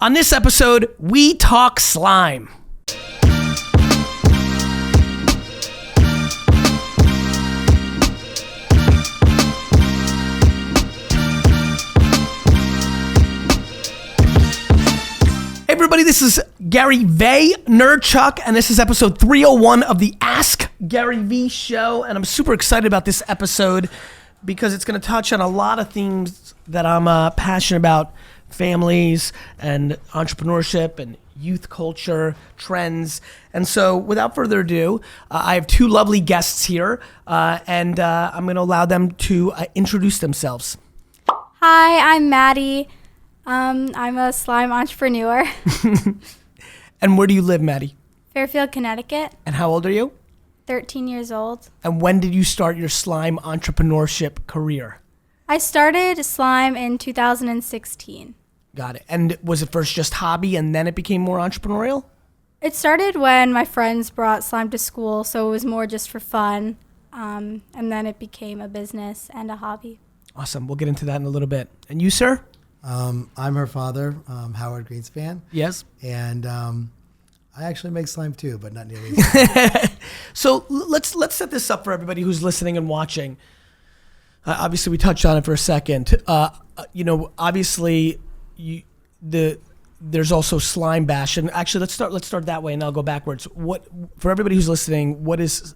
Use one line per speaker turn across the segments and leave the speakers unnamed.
On this episode, we talk slime. Hey everybody, this is VaynerChuk, and this is episode 301 of the Ask GaryVee show, and I'm super excited about this episode because it's going to touch on a lot of themes that I'm passionate about: families and entrepreneurship and youth culture trends. And so without further ado, I have two lovely guests here, and I'm going to allow them to introduce themselves.
Hi, I'm Maddie. I'm a slime entrepreneur.
And where do you live, Maddie?
Fairfield, Connecticut.
And how old are you?
13 years old.
And when did you start your slime entrepreneurship career?
I started slime in 2016.
Got it. And was it first just hobby and then it became more entrepreneurial?
It started when my friends brought slime to school, so it was more just for fun. And then it became a business and a hobby. Awesome.
We'll get into that in a little bit. And you, sir?
I'm her father, Howard Greenspan.
Yes.
And I actually make slime too, but not nearly as much.
So let's set this up for everybody who's listening and watching. Obviously, we touched on it for a second. Obviously, there's also slime bash, and actually, let's start that way, and I'll go backwards. What, for everybody who's listening, what is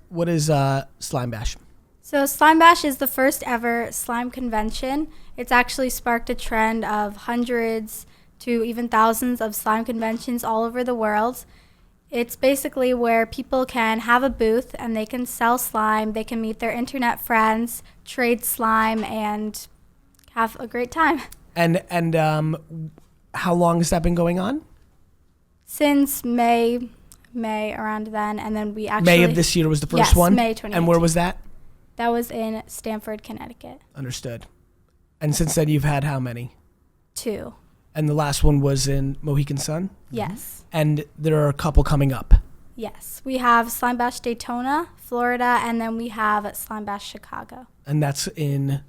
slime bash?
So Slime Bash is the first ever slime convention. It's actually sparked a trend of hundreds to even thousands of slime conventions all over the world. It's basically where people can have a booth and they can sell slime, they can meet their internet friends, trade slime, and have a great time.
And how long has that been going on?
Since May around then, and then we actually...
May of this year was the first one?
Yes, May 2018.
And where was that?
That was in Stamford, Connecticut.
Understood. And since then, you've had how many?
2.
And the last one was in Mohegan Sun?
Yes.
And there are a couple coming up?
Yes. We have Slime Bash Daytona, Florida, and then we have Slime Bash Chicago.
And that's in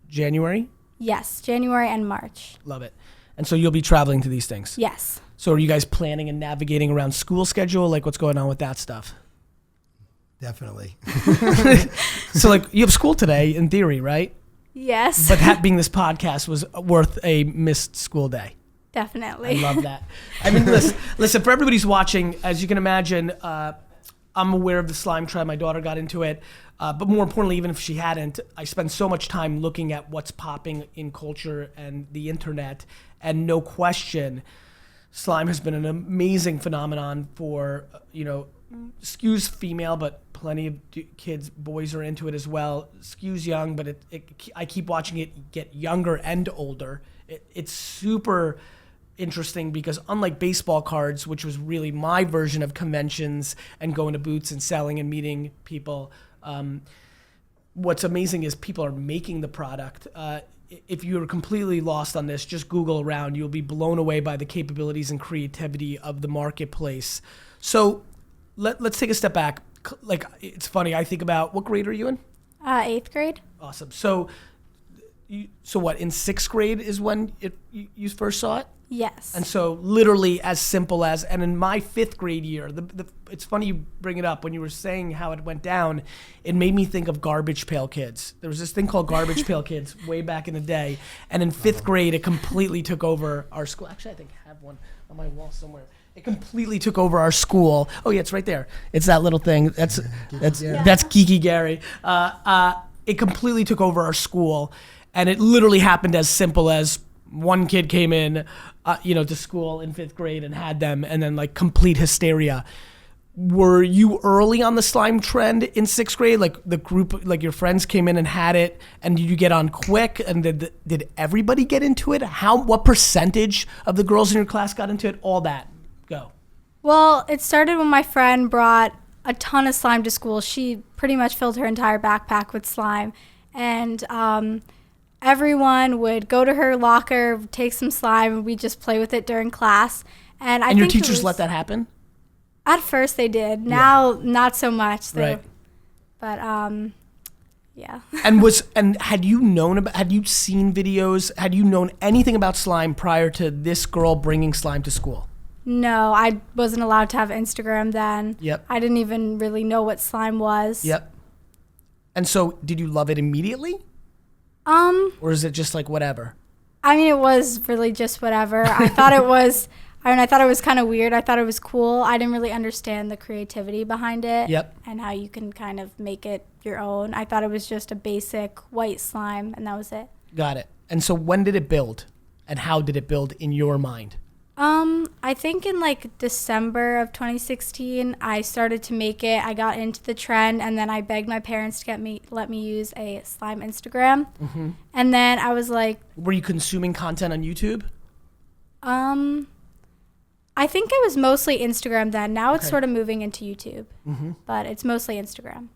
January?
Yes, January and March.
Love it. And so you'll be traveling to these things?
Yes.
So are you guys planning and navigating around school schedule? Like, what's going on with that stuff?
Definitely.
So, like, you have school today, in theory, right?
Yes.
But being this podcast was worth a missed school day.
Definitely.
I love that. I mean, listen, for everybody who's watching, as you can imagine, I'm aware of the slime trend. My daughter got into it. But more importantly, even if she hadn't, I spend so much time looking at what's popping in culture and the internet. And no question, slime has been an amazing phenomenon for, skews female, but plenty of kids, boys are into it as well. Skews young, but I keep watching it get younger and older. It's super interesting because unlike baseball cards, which was really my version of conventions and going to booths and selling and meeting people, what's amazing is people are making the product. If you're completely lost on this, just Google around. You'll be blown away by the capabilities and creativity of the marketplace. So let's take a step back. Like, it's funny, I think about, what grade are you in?
8th grade.
Awesome. So what, in 6th grade is when you first saw it?
Yes.
And so literally as simple as, and in my 5th grade year, it's funny you bring it up. When you were saying how it went down, it made me think of Garbage Pail Kids. There was this thing called Garbage Pail Kids way back in the day. And in 5th grade, it completely took over our school. Actually, I think I have one on my wall somewhere. It completely took over our school. Oh yeah, it's right there. It's that little thing. That's Geeky Gary. It completely took over our school, and it literally happened as simple as one kid came in, to school in 5th grade and had them, and then like complete hysteria. Were you early on the slime trend in 6th grade? Like the group, like your friends came in and had it, and did you get on quick? And did everybody get into it? What percentage of the girls in your class got into it? All that. Go.
Well, it started when my friend brought a ton of slime to school. She pretty much filled her entire backpack with slime. And everyone would go to her locker, take some slime, and we'd just play with it during class. And
your teachers let that happen?
At first they did. Now, not so much.
Right.
But Yeah.
And had you seen videos, had you known anything about slime prior to this girl bringing slime to school?
No, I wasn't allowed to have Instagram then.
Yep.
I didn't even really know what slime was.
Yep. And so did you love it immediately? Or is it just like whatever?
I mean, it was really just whatever. I thought it was kind of weird. I thought it was cool. I didn't really understand the creativity behind it.
Yep.
And how you can kind of make it your own. I thought it was just a basic white slime, and that was it.
Got it. And so when did it build? And how did it build in your mind?
I think in like December of 2016, I started to make it. I got into the trend, and then I begged my parents to let me use a slime Instagram. Mm-hmm. And then I was like,
were you consuming content on YouTube?
I think it was mostly Instagram then. Now it's sort of moving into YouTube, but it's mostly Instagram.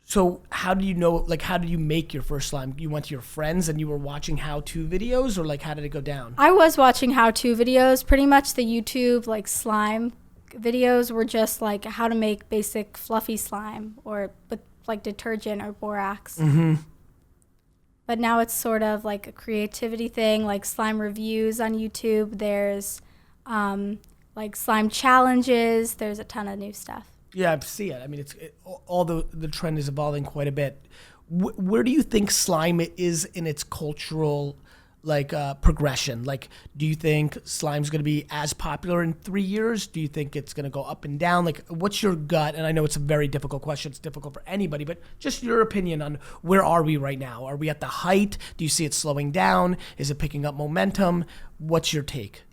So how do you know, like, how did you make your first slime? You went to your friends and you were watching how-to videos, or like, how did it go down?
I was watching how-to videos. Pretty much the YouTube, like, slime videos were just, like, how to make basic fluffy slime or with, like, detergent or borax. Mm-hmm. But now it's sort of, like, a creativity thing, like slime reviews on YouTube. There's, like, slime challenges. There's a ton of new stuff.
Yeah, I see it. I mean, all the trend is evolving quite a bit. Where do you think slime is in its cultural, like, progression? Like, do you think slime's going to be as popular in 3 years? Do you think it's going to go up and down? Like, what's your gut? And I know it's a very difficult question. It's difficult for anybody, but just your opinion on where are we right now? Are we at the height? Do you see it slowing down? Is it picking up momentum? What's your take?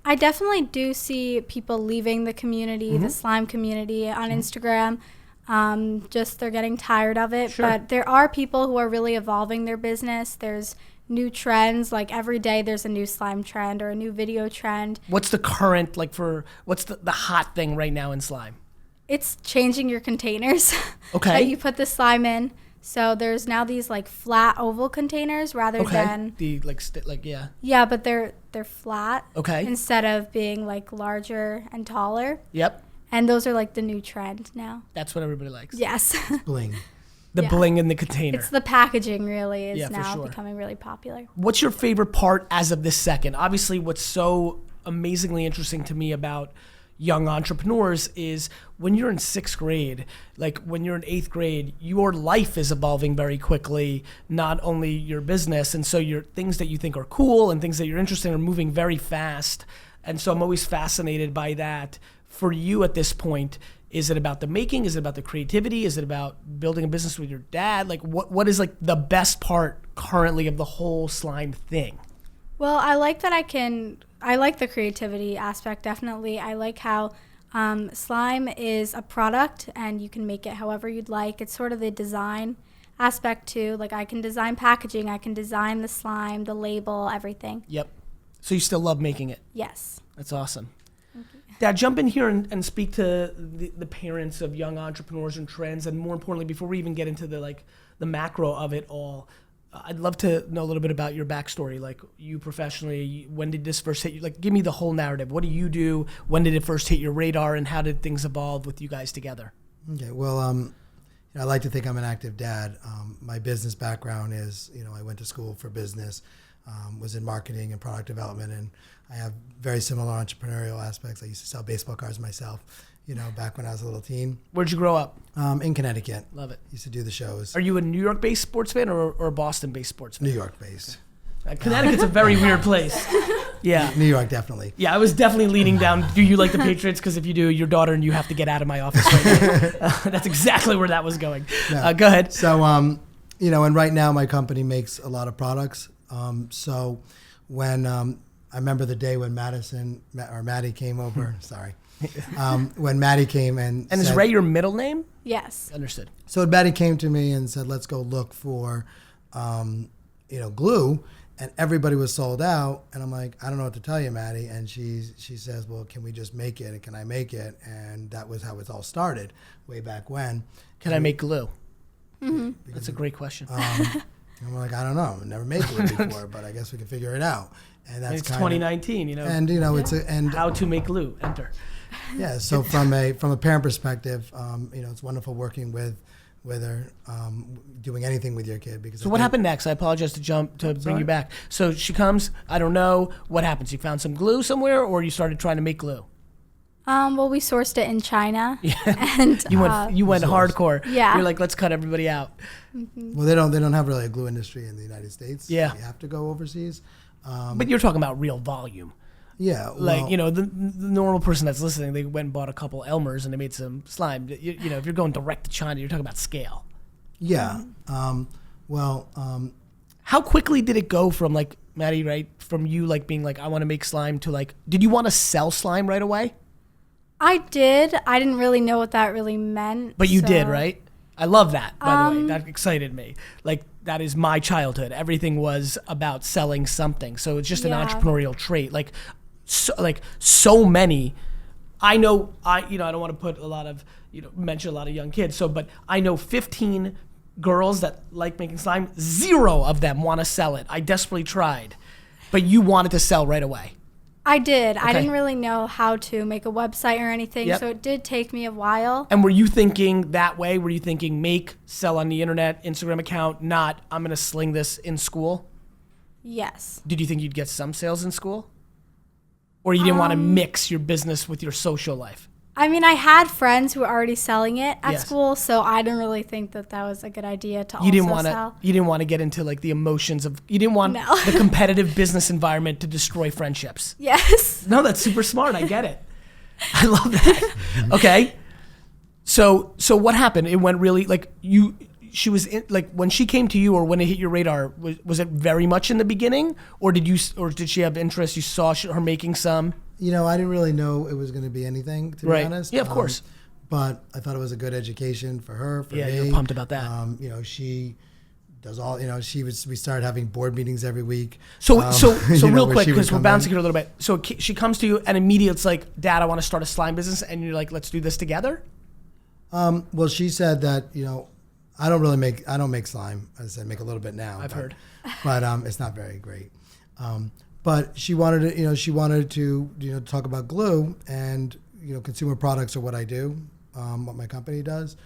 I definitely do see people leaving the community, the slime community on Instagram. Just they're getting tired of it.
Sure.
But there are people who are really evolving their business. There's new trends. Like every day there's a new slime trend or a new video trend.
What's the current, like, what's the hot thing right now in slime?
It's changing your containers
Okay.
that you put the slime in. So there's now these like flat oval containers rather than
the yeah.
Yeah, but they're flat.
Okay.
Instead of being like larger and taller.
Yep.
And those are like the new trend now.
That's what everybody likes.
Yes.
Bling.
The bling in the container.
It's the packaging really is
for
now
sure.
becoming really popular.
What's your favorite part as of this second? Obviously, what's so amazingly interesting to me about young entrepreneurs is when you're in 6th grade, like when you're in 8th grade, your life is evolving very quickly, not only your business. And so your things that you think are cool and things that you're interested in are moving very fast. And so I'm always fascinated by that. For you at this point, is it about the making? Is it about the creativity? Is it about building a business with your dad? Like what is like the best part currently of the whole slime thing?
Well, I like that I like the creativity aspect, definitely. I like how slime is a product and you can make it however you'd like. It's sort of the design aspect too. Like I can design packaging, I can design the slime, the label, everything.
Yep. So you still love making it?
Yes.
That's awesome. Dad, jump in here and speak to the parents of young entrepreneurs and trends, and more importantly, before we even get into the macro of it all, I'd love to know a little bit about your backstory, like you professionally. When did this first hit you? Like, give me the whole narrative. What do you do? When did it first hit your radar, and how did things evolve with you guys together?
Okay, well, I like to think I'm an active dad. My business background is, I went to school for business, was in marketing and product development, and I have very similar entrepreneurial aspects. I used to sell baseball cards myself, back when I was a little teen.
Where'd you grow up?
In Connecticut.
Love it.
Used to do the shows.
Are you a New York-based sports fan or a Boston-based sports fan?
New York-based.
Connecticut's a very weird place. Yeah.
New York, definitely.
Yeah, I was definitely leaning down. Do you like the Patriots? Because if you do, your daughter and you have to get out of my office right now. That's exactly where that was going.
No.
Go ahead.
So, and right now my company makes a lot of products. So when I remember the day when Maddie came over. Sorry. When Maddie came and
is
said,
Rae your middle name?
Yes.
Understood.
So Maddie came to me and said, let's go look for, glue. And everybody was sold out. And I'm like, I don't know what to tell you, Maddie. And she says, well, can we just make it? And can I make it? And that was how it all started way back when.
Can I make glue?
Mm-hmm.
That's a great question.
I'm like, I don't know. I've never made glue before, but I guess we can figure it out. And that's
it's 2019,
And it's
how to make glue. Enter.
Yeah. So from a parent perspective, it's wonderful working with with her, doing anything with your kid. Because
So what happened next? I apologize to bring you back. So she comes, I don't know, what happens? You found some glue somewhere, or you started trying to make glue?
Well, we sourced it in China. And
You went hardcore.
Yeah.
You're like, let's cut everybody out.
Well, they don't have really a glue industry in the United States.
Yeah.
You have to go overseas.
But you're talking about real volume.
Yeah.
Like,
well,
the normal person that's listening, they went and bought a couple Elmers and they made some slime. You know, if you're going direct to China, you're talking about scale.
Yeah.
How quickly did it go from like, Maddie, right, from you like being like, I want to make slime to like, did you want to sell slime right away?
I did. I didn't really know what that really meant.
But you did,
so-
right? I love that, by the way. That excited me. Like, that is my childhood. Everything was about selling something. So it's just an
Yeah.
entrepreneurial trait. Like so many. I know, I don't want to put a lot of, mention a lot of young kids. So, but I know 15 girls that like making slime. 0 of them want to sell it. I desperately tried. But you wanted to sell right away.
I did. I
Okay.
didn't really know how to make a website or anything,
Yep.
so it did take me a while.
And were you thinking that way? Were you thinking make, sell on the internet, Instagram account, not I'm going to sling this in school?
Yes.
Did you think you'd get some sales in school? Or you didn't want to mix your business with your social life?
I mean, I had friends who were already selling it at
Yes.
school, so I didn't really think that that was a good idea to
You didn't
also
want to.
sell.
You didn't want to get into like the emotions of. You didn't want
No.
the competitive business environment to destroy friendships.
Yes.
No, that's super smart. I get it. I love that. Okay. So what happened? It went really like you. She was in, like when she came to you, or when it hit your radar. Was it very much in the beginning, or did she have interest? You saw her making some.
I didn't really know it was going to be anything, to be
Right.
honest.
Yeah, of course.
But I thought it was a good education for her, for
Yeah,
me.
you're pumped about that.
She does all, we started having board meetings every week.
So real
where
quick,
she would
because we're
come
bouncing
in.
here a little bit. So she comes to you, and immediately it's like, Dad, I want to start a slime business, and you're like, let's do this together.
Well, she said that, I don't make slime. As I said, make a little bit now.
I've heard.
But it's not very great. But she wanted to, talk about glue, and, consumer products are what I do, what my company does.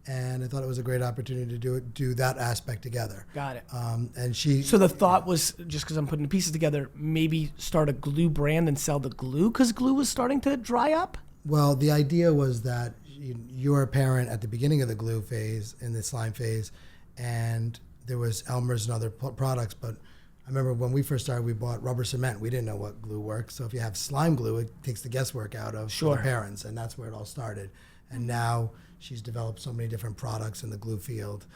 And I thought it was a great opportunity to do that aspect together.
Got it.
And she.
So the thought was, just because I'm putting the pieces together, maybe start a glue brand and sell the glue because glue was starting to dry up?
Well, the idea was that you're a parent at the beginning of the glue phase, in the slime phase, and there was Elmer's and other products. But I remember when we first started, we bought rubber cement. We didn't know what glue worked. So if you have slime glue, it takes the guesswork out of
Sure.
the parents, and that's where it all started. And now she's developed so many different products in the glue field,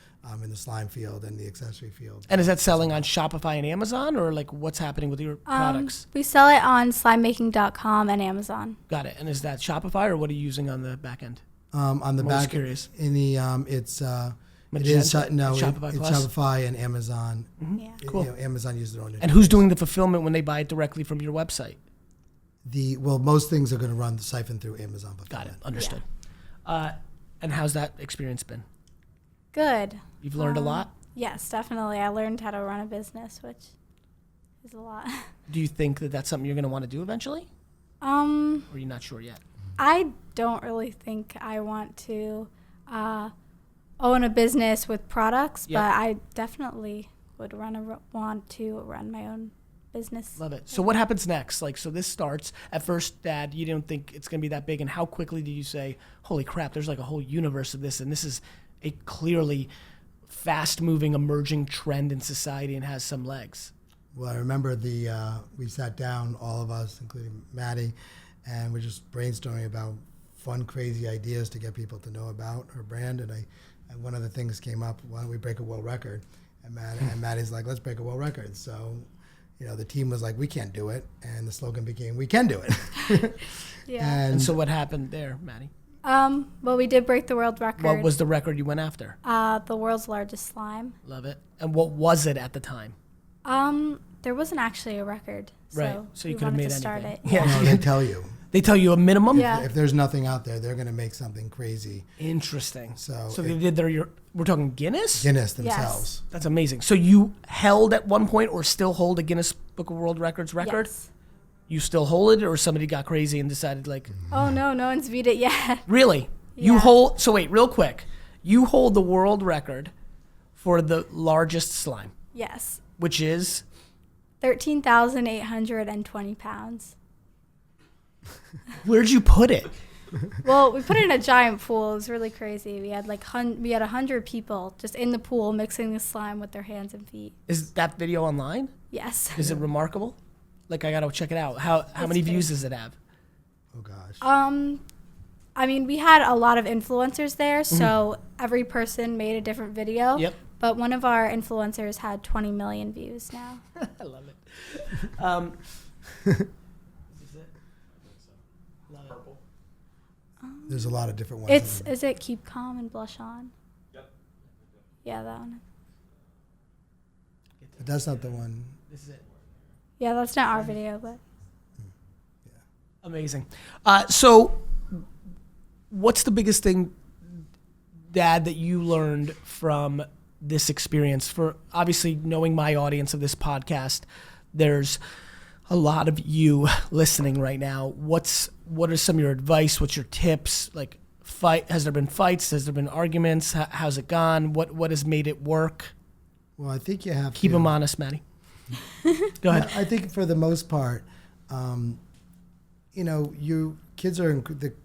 in the slime field, and the accessory field.
And is that selling on Shopify and Amazon, or like what's happening with your products?
We sell it on slimemaking.com and Amazon.
Got it. And is that Shopify, or what are you using on the back end?
On the
I'm always
back,
curious.
in the it's it
Magenta?
is
Shopify
it's
Plus?
Shopify and Amazon.
Yeah.
Cool.
Amazon uses their own.
And who's doing the fulfillment when they buy it directly from your website?
Most things are going to run the siphon through Amazon.
Got it. Understood. And how's that experience been?
Good.
You've learned a lot?
Yes, definitely. I learned how to run a business, which is a lot.
Do you think that that's something you're going to want to do eventually? Or are you not sure yet?
I don't really think I want to own a business with products,
Yep.
but I definitely would want to run my own business.
Love it. So what happens next? Like, so this starts, at first, Dad, you didn't think it's going to be that big. And how quickly did you say, holy crap, there's like a whole universe of this. And this is a clearly fast-moving, emerging trend in society and has some legs.
Well, I remember we sat down, all of us, including Maddie, and we're just brainstorming about fun, crazy ideas to get people to know about her brand. And one of the things came up, why don't we break a world record? And Maddie's like, let's break a world record. So, the team was like, we can't do it. And the slogan became, we can do it.
Yeah.
And so what happened there, Maddie?
Well, we did break the world record.
What was the record you went after?
The world's largest slime.
Love it. And what was it at the time?
There wasn't actually a record, so,
Right. So you
we
could have
wanted
made
to start
anything.
it.
Yeah.
No, they tell you.
They tell you a minimum?
Yeah.
If there's nothing out there, they're going to make something crazy.
Interesting.
So
they did we're talking Guinness?
Guinness themselves.
That's amazing. So you held at one point, or still hold, a Guinness Book of World Records record?
Yes.
You still hold it, or somebody got crazy and decided like,
Oh no, no one's beat it yet.
really? You
Yeah.
hold, so wait, real quick. You hold the world record for the largest slime,
Yes.
which is
13,820 pounds.
where'd you put it?
Well, we put it in a giant pool. It was really crazy. We had 100 people just in the pool mixing the slime with their hands and feet.
Is that video online?
Yes.
Is it remarkable? Like I gotta check it out. How many views does it have?
Oh gosh.
I mean, we had a lot of influencers there, so every person made a different video.
Yep.
But one of our influencers had 20 million views now.
I love it. Is this it? Love it.
There's a lot of different ones.
Is it Keep Calm and Blush On?
Yep.
Yeah, that one.
But that's not the one.
This is it.
Yeah, that's not our video, but
Amazing. So, what's the biggest thing, Dad, that you learned from this experience? For obviously knowing my audience of this podcast, there's a lot of you listening right now. What are some of your advice? What's your tips? Like, has there been fights? Has there been arguments? How's it gone? What has made it work?
Well, I think you have
Keep
to
them honest, Maddie. Go ahead.
I think for the most part, the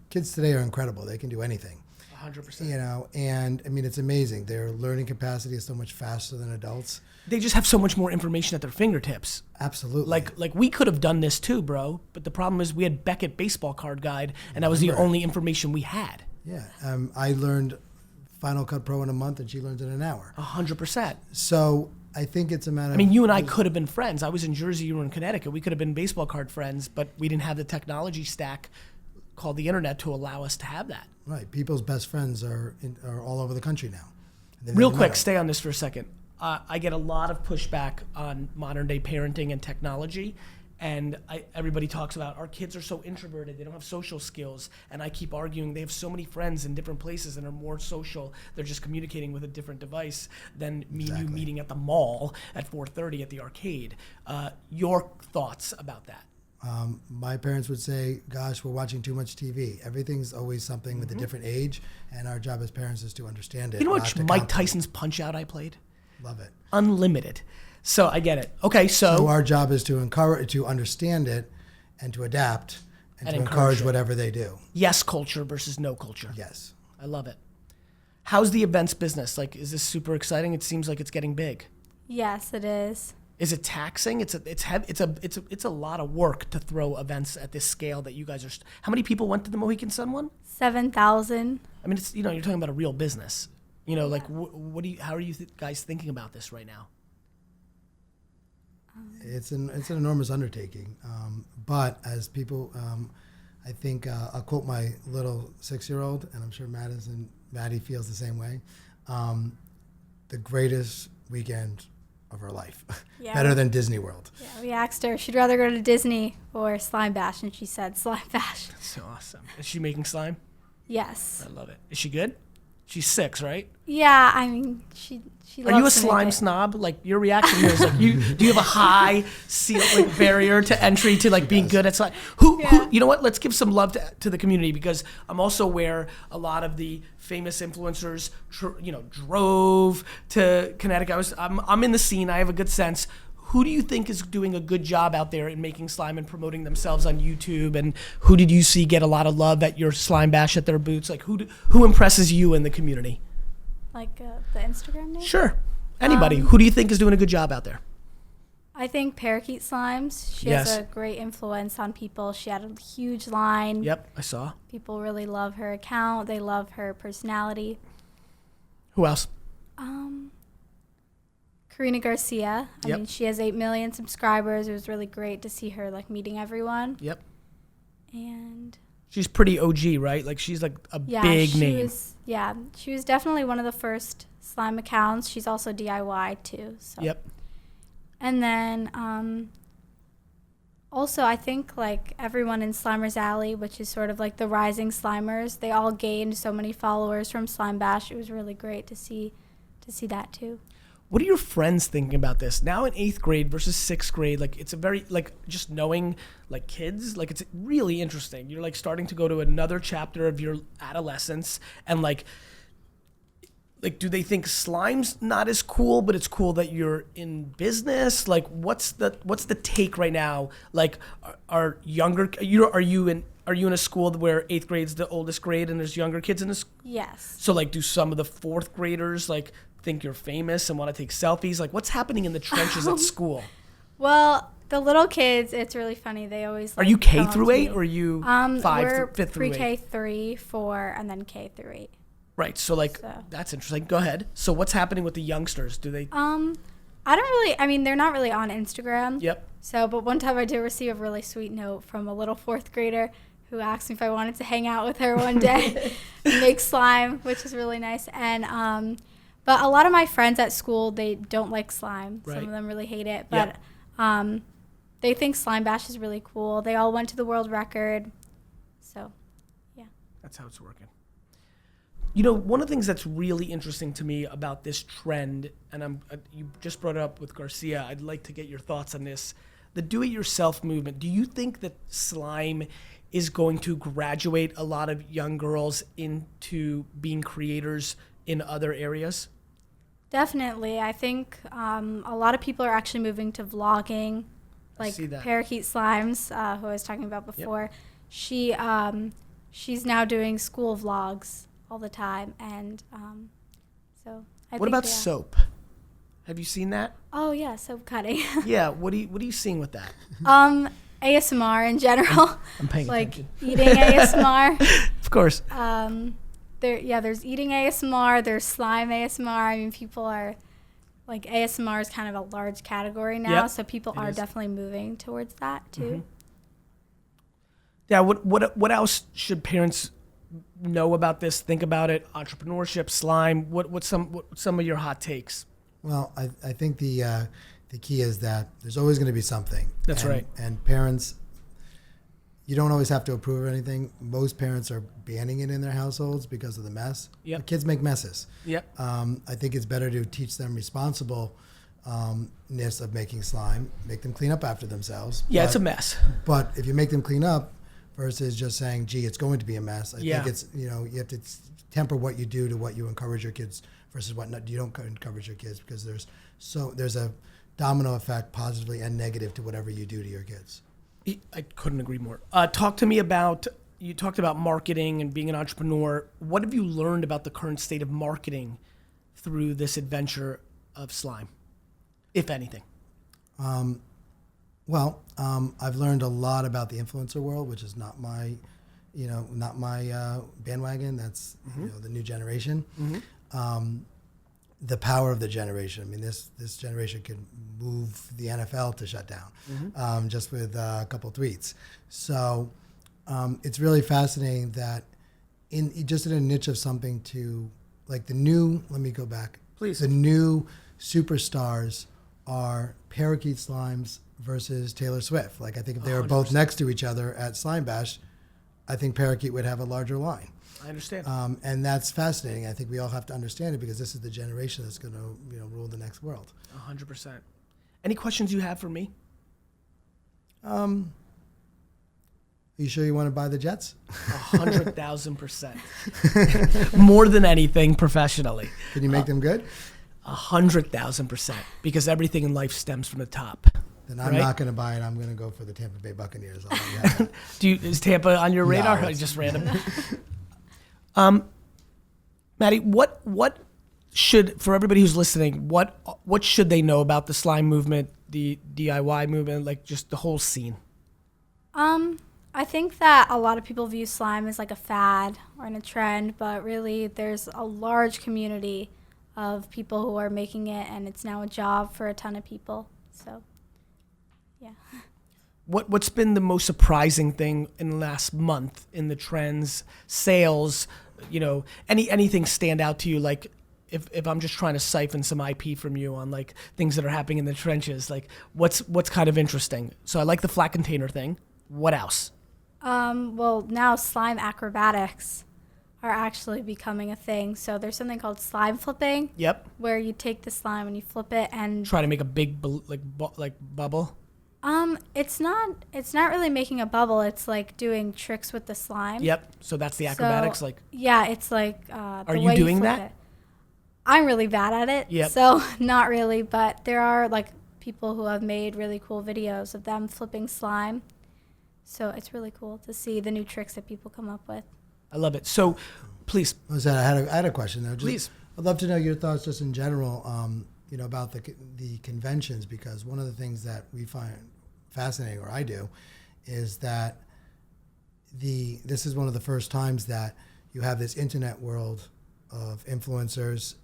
kids today are incredible. They can do anything.
100%.
And I mean, it's amazing. Their learning capacity is so much faster than adults.
They just have so much more information at their fingertips.
Absolutely.
Like we could have done this too, bro. But the problem is we had Beckett baseball card guide, and that was the only information we had.
Yeah. I learned Final Cut Pro in a month, and she learned in an hour.
100%.
So I think it's a matter.
I mean, you and I could have been friends. I was in Jersey, you were in Connecticut. We could have been baseball card friends, but we didn't have the technology stack called the internet to allow us to have that.
Right. People's best friends are all over the country now.
Real quick, stay on this for a second. I get a lot of pushback on modern day parenting and technology, and everybody talks about our kids are so introverted, they don't have social skills, and I keep arguing they have so many friends in different places and are more social. They're just communicating with a different device than me and you meeting at the mall at 4:30 at the arcade. Your thoughts about that?
My parents would say, gosh, we're watching too much TV. Everything's always something with a different age, and our job as parents is to understand it.
You know
not
what
to
Mike
count
Tyson's Punch-Out I played?
Love it.
Unlimited. So I get it. Okay,
So our job is to encourage, to understand it, and to adapt, and to encourage
it.
whatever they do.
Yes culture versus no culture.
Yes.
I love it. How's the events business? Like, is this super exciting? It seems like it's getting big.
yes, it is.
Is it taxing? It's a lot of work to throw events at this scale that you guys are. How many people went to the Mohegan Sun one?
7,000.
I mean, it's you're talking about a real business. Like how are you guys thinking about this right now?
It's an enormous undertaking. But as people, I think I'll quote my little 6-year-old, and I'm sure Maddie feels the same way. The greatest weekend of her life.
Yeah.
Better than Disney World.
Yeah, we asked her if she'd rather go to Disney or Slime Bash, and she said Slime Bash.
That's so awesome. Is she making slime?
Yes.
I love it. Is she good? She's 6, right?
Yeah, I mean, she
Are you a
loves to make
slime
it.
snob? Like your reaction here is like, do you have a high barrier to entry to like being good at slime? Who you know what? Let's give some love to the community, because I'm also aware a lot of the famous influencers, drove to Connecticut. I'm in the scene. I have a good sense. Who do you think is doing a good job out there in making slime and promoting themselves on YouTube? And who did you see get a lot of love at your slime bash at their booths? Like who impresses you in the community?
Like the Instagram name?
Sure. Anybody. Who do you think is doing a good job out there?
I think Parakeet Slimes. She
Yes.
has a great influence on people. She had a huge line.
Yep, I saw.
People really love her account. They love her personality.
Who else?
Karina Garcia. I
Yep.
mean, she has 8 million subscribers. It was really great to see her like meeting everyone.
Yep.
And
She's pretty OG, right? Like she's like a
yeah,
big
she
name.
she was definitely one of the first slime accounts. She's also DIY too. So.
Yep.
And then also I think like everyone in Slimers Alley, which is sort of like the rising Slimers, they all gained so many followers from Slime Bash. It was really great to see that too.
What are your friends thinking about this now in 8th grade versus 6th grade? Like it's a very just knowing like kids, like it's really interesting. You're like starting to go to another chapter of your adolescence, and like like, do they think slime's not as cool, but it's cool that you're in business? Like, what's the take right now? Like, are you in a school where 8th grade's the oldest grade and there's younger kids in this?
Yes.
So like, do some of the 4th graders like think you're famous and want to take selfies? Like, what's happening in the trenches at school?
Well, the little kids, it's really funny. They always
Are you K through 8 or are you 5
we're
through 5th through 8?
pre-K 3, 4, and then K through 8.
Right. So like, that's interesting. Go ahead. So what's happening with the youngsters? Do they?
I mean, they're not really on Instagram.
Yep.
So, but one time I did receive a really sweet note from a little 4th grader who asked me if I wanted to hang out with her one day and make slime, which is really nice. And, but a lot of my friends at school, they don't like slime.
Right.
Some of them really hate it. But they think Slime Bash is really cool. They all went to the world record. So, yeah.
That's how it's working. You know, one of the things that's really interesting to me about this trend, and you just brought it up with Garcia, I'd like to get your thoughts on this. The do-it-yourself movement, do you think that slime is going to graduate a lot of young girls into being creators in other areas?
Definitely. I think a lot of people are actually moving to vlogging, like Parakeet Slimes, who I was talking about before. Yep. She's now doing school vlogs all the time, and so I think.
What about soap? Have you seen that?
Oh yeah, soap cutting.
Yeah. What are you seeing with that?
ASMR in general.
I'm paying
like
attention.
Eating ASMR.
Of course.
There's eating ASMR. There's slime ASMR. I mean, people are like, ASMR is kind of a large category now, so people are definitely moving towards that too.
Mm-hmm. Yeah. What else should parents know about this? Think about it. Entrepreneurship, slime. What's some of your hot takes?
Well, I think the key is that there's always going to be something.
That's right.
And parents, you don't always have to approve of anything. Most parents are banning it in their households because of the mess.
Yep.
The kids make messes.
Yep.
I think it's better to teach them responsibleness of making slime, make them clean up after themselves.
Yeah, it's a mess. But
if you make them clean up versus just saying, gee, it's going to be a mess, I think it's, you have to temper what you do to what you encourage your kids versus what you don't encourage your kids, because there's a domino effect, positively and negative, to whatever you do to your kids.
I couldn't agree more. Talk to me about, you talked about marketing and being an entrepreneur. What have you learned about the current state of marketing through this adventure of slime, if anything?
I've learned a lot about the influencer world, which is not my bandwagon. That's the new generation. Mm-hmm. The power of the generation. I mean, this generation could move the NFL to shut down, just with a couple tweets. So it's really fascinating that in a niche of something to, like, the new. Let me go back.
Please.
The new superstars are Parakeet Slimes versus Taylor Swift. Like, I think if they were 100%. Both next to each other at Slime Bash, I think Parakeet would have a larger line.
I understand.
And that's fascinating. I think we all have to understand it, because this is the generation that's going to rule the next world.
100%. Any questions you have for me?
Are you sure you want to buy the Jets?
100,000%. More than anything, professionally.
Can you make them good?
100,000%. Because everything in life stems from the top.
Then I'm not going to buy it. I'm going to go for the Tampa Bay Buccaneers.
Is Tampa on your radar? No, just random. Maddie, what should, for everybody who's listening, what should they know about the slime movement, the DIY movement, like just the whole scene?
I think that a lot of people view slime as like a fad or in a trend, but really there's a large community of people who are making it, and it's now a job for a ton of people. So, yeah.
What's been the most surprising thing in the last month in the trends, sales, anything stand out to you? Like, if I'm just trying to siphon some IP from you on like things that are happening in the trenches, like what's kind of interesting? So I like the flat container thing. What else?
Well, now slime acrobatics are actually becoming a thing. So there's something called slime flipping.
Yep.
Where you take the slime and you flip it and
try to make a big bubble.
It's not really making a bubble. It's like doing tricks with the slime.
Yep. So that's the acrobatics.
Yeah, it's like.
Are you doing that?
I'm really bad at it.
Yep.
So not really, but there are like people who have made really cool videos of them flipping slime. So it's really cool to see the new tricks that people come up with.
I love it. So please.
I had a question though.
Please.
I'd love to know your thoughts just in general, about the conventions, because one of the things that we find fascinating, or I do, is that this is one of the first times that you have this internet world of influencers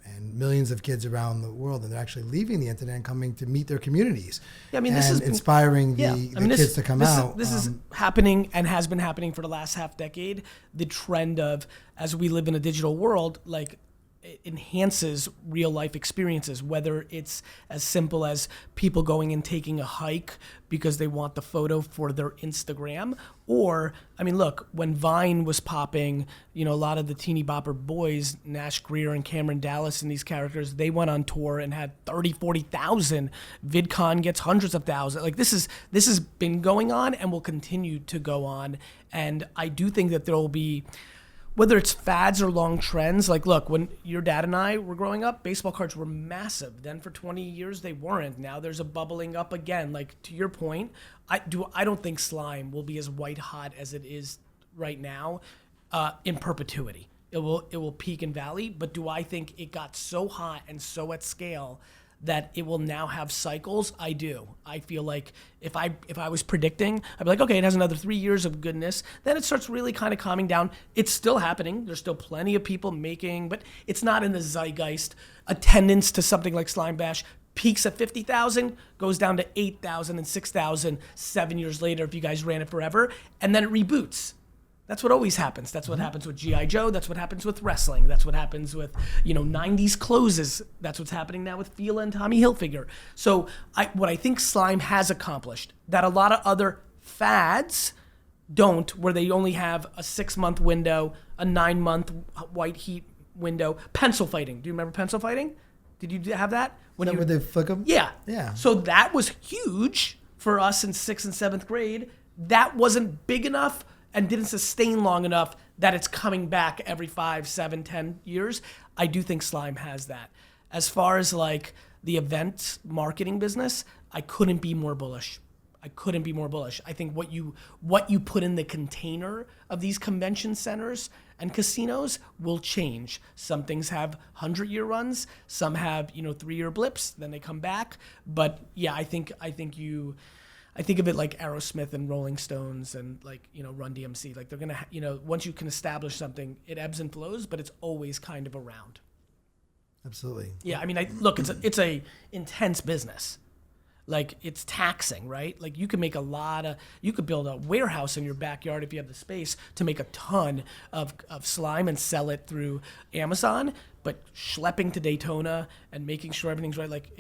and millions of kids around the world, and they're actually leaving the internet and coming to meet their communities.
Yeah, I mean,
this is inspiring the kids to come out.
This is happening and has been happening for the last half decade. The trend of, as we live in a digital world, like, it enhances real life experiences, whether it's as simple as people going and taking a hike because they want the photo for their Instagram, or, I mean, look, when Vine was popping, a lot of the teeny bopper boys, Nash Greer and Cameron Dallas and these characters, they went on tour and had 30, 40,000. VidCon gets hundreds of thousands. Like, this has been going on and will continue to go on. And I do think that there will be, whether it's fads or long trends, like, look, when your dad and I were growing up, baseball cards were massive. Then for 20 years, they weren't. Now there's a bubbling up again. Like, to your point, I don't think slime will be as white hot as it is right now in perpetuity. It will peak and valley, but do I think it got so hot and so at scale that it will now have cycles? I do. I feel like if I was predicting, I'd be like, okay, it has another 3 years of goodness. Then it starts really kind of calming down. It's still happening. There's still plenty of people making, but it's not in the zeitgeist. Attendance to something like Slime Bash peaks at 50,000, goes down to 8,000 and 6,000 7 years later if you guys ran it forever, and then it reboots. That's what always happens. That's what happens with G.I. Joe. That's what happens with wrestling. That's what happens with, 90s closes. That's what's happening now with Fila and Tommy Hilfiger. So what I think slime has accomplished that a lot of other fads don't, where they only have a 6-month window, a 9-month white heat window. Pencil fighting. Do you remember pencil fighting? Did you have that?
Where they flick them?
Yeah.
Yeah.
So that was huge for us in 6th and 7th grade. That wasn't big enough and didn't sustain long enough that it's coming back every 5, 7, 10 years. I do think slime has that. As far as like the event marketing business, I couldn't be more bullish. I think what you put in the container of these convention centers and casinos will change. Some things have 100-year runs, some have 3-year blips, then they come back. But yeah, I think of it like Aerosmith and Rolling Stones and like, Run DMC. Like, they're going to, once you can establish something, it ebbs and flows, but it's always kind of around.
Absolutely.
Yeah, I mean, look, it's a intense business. Like, it's taxing, right? Like, you could build a warehouse in your backyard if you have the space to make a ton of slime and sell it through Amazon, but schlepping to Daytona and making sure everything's right, like,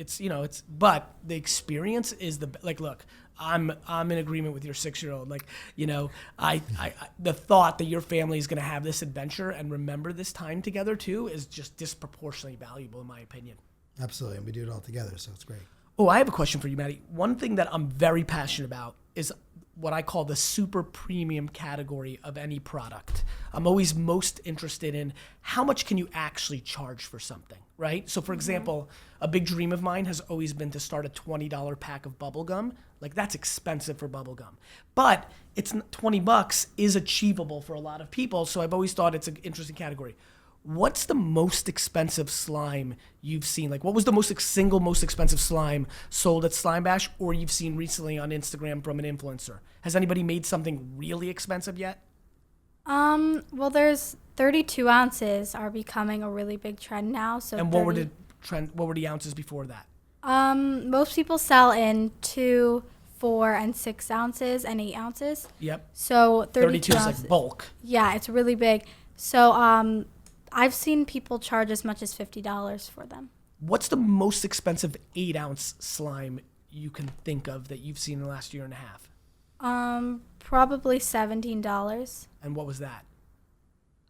but the experience is look, I'm in agreement with your 6-year-old. Like, I the thought that your family is going to have this adventure and remember this time together too is just disproportionately valuable in my opinion.
Absolutely, and we do it all together, so it's great.
Oh, I have a question for you, Maddie. One thing that I'm very passionate about is what I call the super premium category of any product. I'm always most interested in how much can you actually charge for something, right? So for example, a big dream of mine has always been to start a $20 pack of bubble gum. Like, that's expensive for bubble gum. But it's $20 is achievable for a lot of people, so I've always thought it's an interesting category. What's the most expensive slime you've seen? Like, what was the single most expensive slime sold at Slime Bash or you've seen recently on Instagram from an influencer? Has anybody made something really expensive yet?
Well, there's 32 ounces are becoming a really big trend now. So
and what were the ounces before that?
Most people sell in 2, 4, and 6 ounces and 8 ounces.
Yep.
So
32
ounces.
is like bulk.
Yeah, it's really big. So I've seen people charge as much as $50 for them.
What's the most expensive 8-ounce slime you can think of that you've seen in the last year and a half?
Probably $17.
And what was that?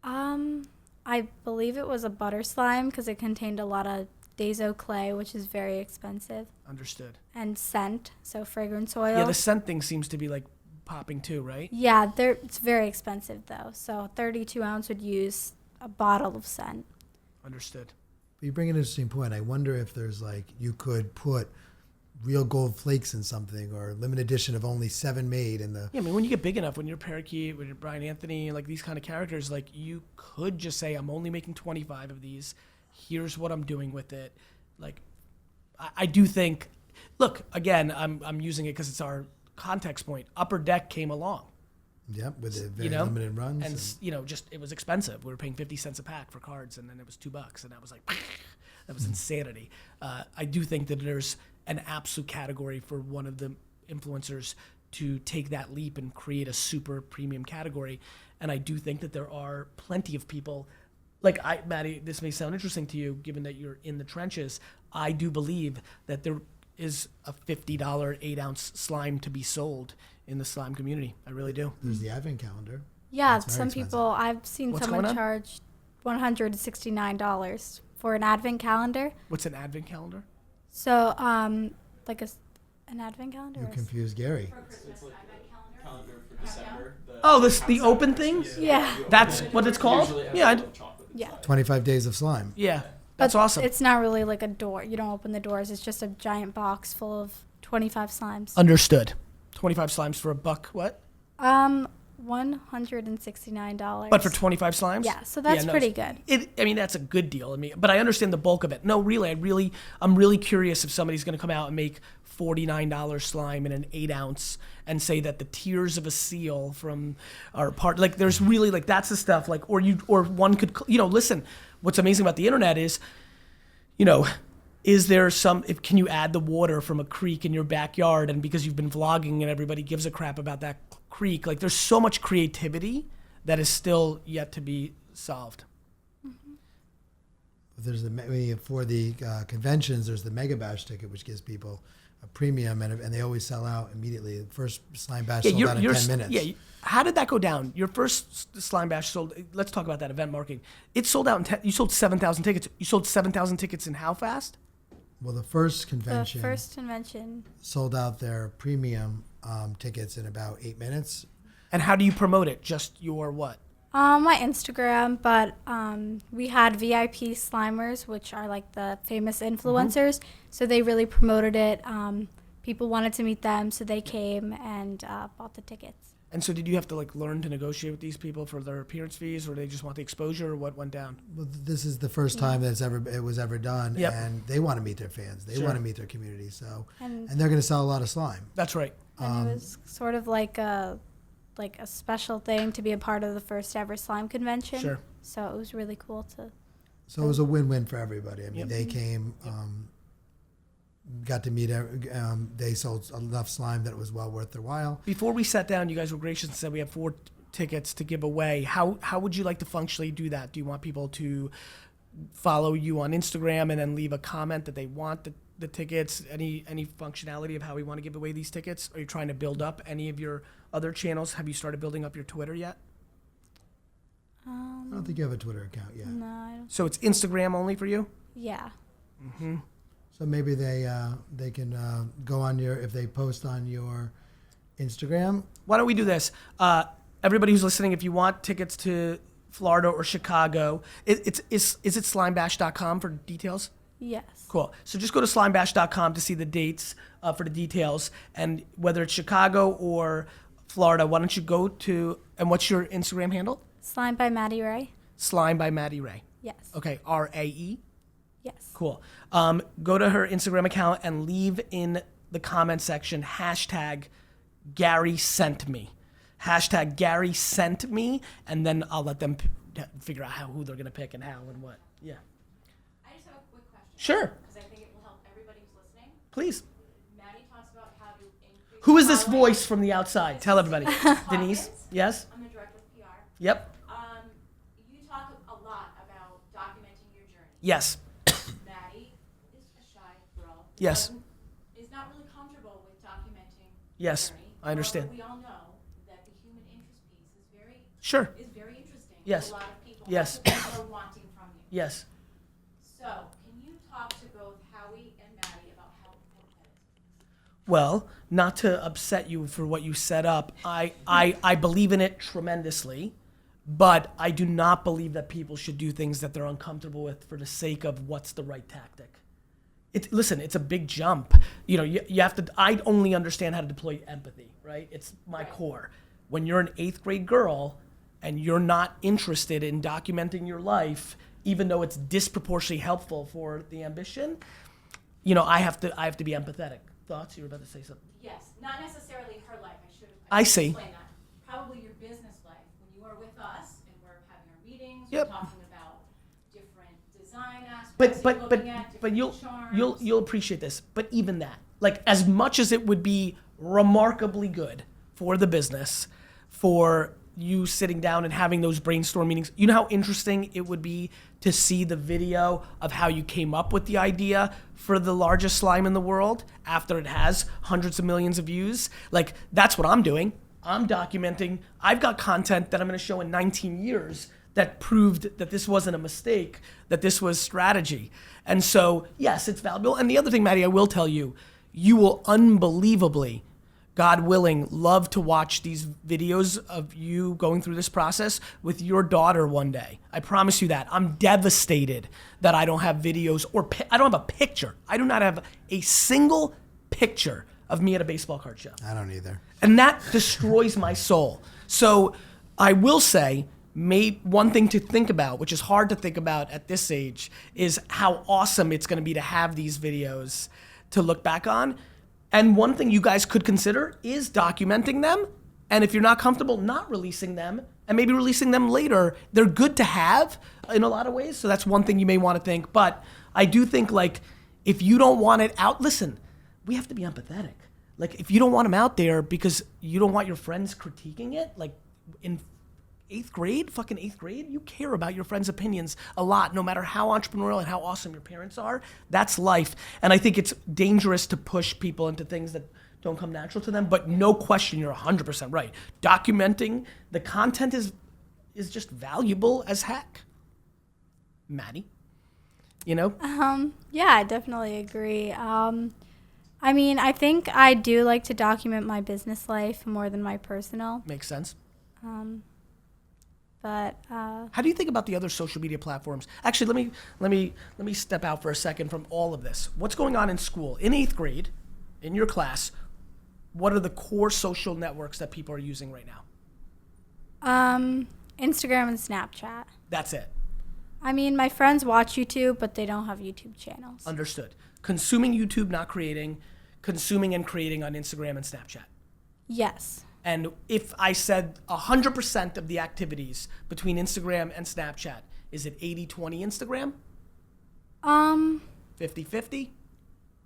I believe it was a butter slime because it contained a lot of Dazo clay, which is very expensive.
Understood.
And scent, so fragrance oil.
Yeah, the scent thing seems to be like popping too, right?
Yeah, it's very expensive though. So 32 ounce would use a bottle of scent.
Understood.
But you bring an interesting point. I wonder if there's like, you could put real gold flakes in something, or limited edition of only 7 made in the.
Yeah, I mean, when you get big enough, when you're Parakeet, when you're Brian Anthony, like these kind of characters, like you could just say, I'm only making 25 of these. Here's what I'm doing with it. Like, I do think, look, again, I'm using it because it's our context point. Upper Deck came along.
Yep, with the very limited runs.
And, just, it was expensive. We were paying 50 cents a pack for cards, and then it was $2. And I was like, that was insanity. I do think that there's an absolute category for one of the influencers to take that leap and create a super premium category. And I do think that there are plenty of people, like Maddie, this may sound interesting to you, given that you're in the trenches. I do believe that there is a $50 8-ounce slime to be sold in the slime community. I really do.
There's the advent calendar.
Yeah,
That's very
some
expensive.
people, I've seen
What's
someone
going on?
charge $169 for an advent calendar.
What's an advent calendar?
So, like an advent calendar?
You
or
confused Gary.
Calendar for December.
Oh, the open thing?
Yeah.
That's what it's called? Yeah,
Yeah.
25 days of slime.
yeah. That's
But
awesome.
It's not really like a door. You don't open the doors. It's just a giant box full of 25 slimes.
Understood. 25 slimes for $1, what?
$169.
But for 25 slimes?
Yeah, so that's pretty good.
I mean, that's a good deal. I mean, but I understand the bulk of it. No, really, I'm really curious if somebody's going to come out and make $49 slime in an 8-ounce and say that the tears of a seal from are part. Like, there's really, like, that's the stuff. Like, or one could, listen. What's amazing about the internet is, is there can you add the water from a creek in your backyard, and because you've been vlogging and everybody gives a crap about that creek, like there's so much creativity that is still yet to be solved.
There's for the conventions, there's the Mega Bash ticket, which gives people a premium, and they always sell out immediately. The first Slime Bash sold out in 10 minutes.
Yeah, how did that go down? Your first Slime Bash sold. Let's talk about that event marketing. It sold out in you sold 7,000 tickets. You sold 7,000 tickets in how fast?
Well, the first
The
convention
first convention.
sold out their premium tickets in about 8 minutes.
And how do you promote it? Just your what?
My Instagram, but we had VIP Slimers, which are like the famous influencers. So they really promoted it. People wanted to meet them, so they came and bought the tickets.
And so did you have to learn to negotiate with these people for their appearance fees, or they just want the exposure, or what went down?
Well, this is the first time that it was ever done,
Yep.
and they want to meet their fans. They
Sure.
want to meet their community, so
And-
they're going to sell a lot of slime.
That's right.
And it was sort of like a special thing to be a part of the first ever slime convention.
Sure.
So it was really cool to.
So it was a win-win for everybody. I mean,
Yep.
they came, got to meet. They sold enough slime that it was well worth their while.
Before we sat down, you guys were gracious and said we have 4 tickets to give away. How would you like to functionally do that? Do you want people to follow you on Instagram and then leave a comment that they want the tickets? Any functionality of how we want to give away these tickets? Are you trying to build up any of your other channels? Have you started building up your Twitter yet?
I don't think you have a Twitter account yet.
No, I don't.
So it's Instagram only for you?
Yeah.
So maybe they can go on if they post on your Instagram.
Why don't we do this? Everybody who's listening, if you want tickets to Florida or Chicago, is it slimebash.com for details?
Yes.
Cool. So just go to slimebash.com to see the dates for the details, and whether it's Chicago or Florida, why don't you go to, and what's your Instagram handle?
Slime by Maddie Rae.
Slime by Maddie Rae.
Yes.
Okay, RAE.
Yes.
Cool. Go to her Instagram account and leave in the comment section hashtag Gary sent me. Hashtag Gary sent me, and then I'll let them figure out who they're going to pick and how and what. Yeah.
I just have a quick question.
Sure.
Because I think it will help everybody who's listening.
Please.
Maddie talks about how to increase.
Who is this
following.
voice from the outside? Tell everybody. Denise? Yes?
I'm the director of PR.
Yep.
You talk a lot about documenting your journey.
Yes.
Maddie is a shy girl. who
Yes.
Is not really comfortable with documenting
Yes,
her journey.
I understand.
However, we all know that the human interest piece is very interesting.
Yes.
To a lot of people.
Yes.
That's what people are wanting from you.
Yes.
So, can you talk to both Howie and Maddie about how important that is?
Well, not to upset you for what you set up, I believe in it tremendously, But I do not believe that people should do things that they're uncomfortable with for the sake of what's the right tactic. Listen, it's a big jump. You have to, I only understand how to deploy empathy, right? It's my core. When you're an 8th grade girl and you're not interested in documenting your life, even though it's disproportionately helpful for the ambition, I have to be empathetic. Thoughts? You were about to say something.
Yes, not necessarily her life.
I
should
see.
explain that. Probably your business life. When you are with us and we're having our meetings,
Yep.
we're talking about different design aspects.
But you'll appreciate this. But even that, like as much as it would be remarkably good for the business, for you sitting down and having those brainstorm meetings, you know how interesting it would be to see the video of how you came up with the idea for the largest slime in the world after it has hundreds of millions of views. Like that's what I'm doing. I'm documenting. I've got content that I'm going to show in 19 years that proved that this wasn't a mistake, that this was strategy. And so, yes, it's valuable. And the other thing, Maddie, I will tell you, you will unbelievably, God willing, love to watch these videos of you going through this process with your daughter one day. I promise you that. I'm devastated that I don't have videos or I don't have a picture. I do not have a single picture of me at a baseball card show.
I don't either.
And that destroys my soul. So I will say, one thing to think about, which is hard to think about at this age, is how awesome it's going to be to have these videos to look back on. And one thing you guys could consider is documenting them. And if you're not comfortable not releasing them and maybe releasing them later, they're good to have in a lot of ways. So that's one thing you may want to think. But I do think like if you don't want it out, listen, we have to be empathetic. Like if you don't want them out there because you don't want your friends critiquing it, like in 8th grade, you care about your friends' opinions a lot, no matter how entrepreneurial and how awesome your parents are. That's life. And I think it's dangerous to push people into things that don't come natural to them, but no question, you're 100% right. Documenting the content is just valuable as heck. Maddie,
Yeah, I definitely agree. I mean, I think I do like to document my business life more than my personal.
Makes sense.
But
How do you think about the other social media platforms? Actually, let me step out for a second from all of this. What's going on in school? In 8th grade, in your class, what are the core social networks that people are using right now?
Instagram and Snapchat.
That's it.
I mean, my friends watch YouTube, but they don't have YouTube channels.
Understood. Consuming YouTube, not creating. Consuming and creating on Instagram and Snapchat.
Yes.
And if I said 100% of the activities between Instagram and Snapchat, is it 80-20 Instagram? 50-50?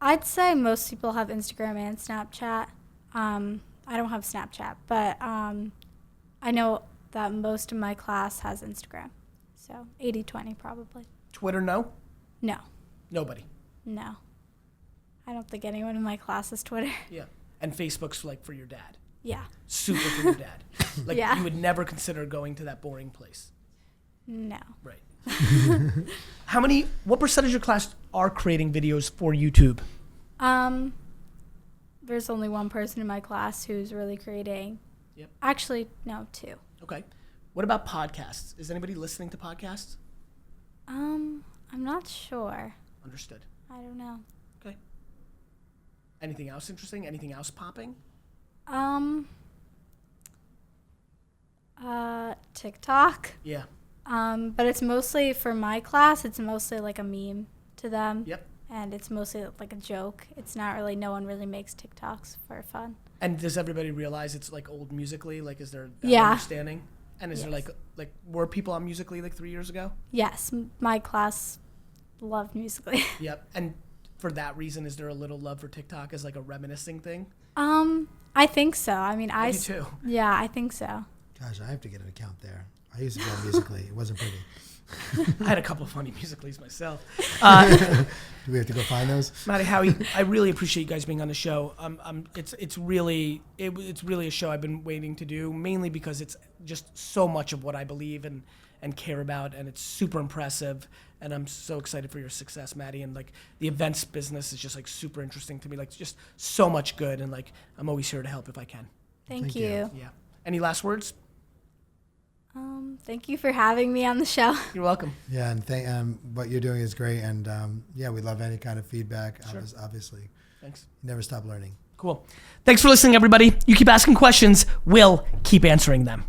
I'd say most people have Instagram and Snapchat. I don't have Snapchat, but I know that most of my class has Instagram. So 80-20 probably.
Twitter, no?
No.
Nobody.
No. I don't think anyone in my class has Twitter.
Yeah. And Facebook's like for your dad.
Yeah.
Super for your dad. Like
Yeah.
you would never consider going to that boring place.
No.
Right. What percentage of your class are creating videos for YouTube?
There's only one person in my class who's really creating.
Yep.
Actually, no, 2.
Okay. What about podcasts? Is anybody listening to podcasts?
I'm not sure.
Understood.
I don't know.
Okay. Anything else interesting? Anything else popping?
TikTok.
Yeah.
But it's mostly for my class. It's mostly like a meme to them.
Yep.
And it's mostly like a joke. It's not really. No one really makes TikToks for fun.
And does everybody realize it's like old Musical.ly? Like, is there that
Yeah.
understanding? And is there
Yes.
like were people on Musical.ly like 3 years ago?
Yes, my class loved Musical.ly.
Yep. And for that reason, is there a little love for TikTok as like a reminiscing thing?
I think so. I mean,
I do too.
Yeah, I think so.
Gosh, I have to get an account there. I used to be on Musical.ly. It wasn't pretty.
I had a couple of funny Musical.lys myself.
Do we have to go find those?
Maddie, Howie, I really appreciate you guys being on the show. It's really a show I've been waiting to do, mainly because it's just so much of what I believe and care about, and it's super impressive. And I'm so excited for your success, Maddie. And like the events business is just like super interesting to me. Like just so much good, and like I'm always here to help if I can.
Thank
Thank
you.
you.
Yeah. Any last words?
Thank you for having me on the show.
You're welcome.
Yeah, and what you're doing is great, and yeah, we love any kind of feedback.
Sure.
Obviously,
Thanks.
never stop learning.
Cool. Thanks for listening, everybody. You keep asking questions, we'll keep answering them.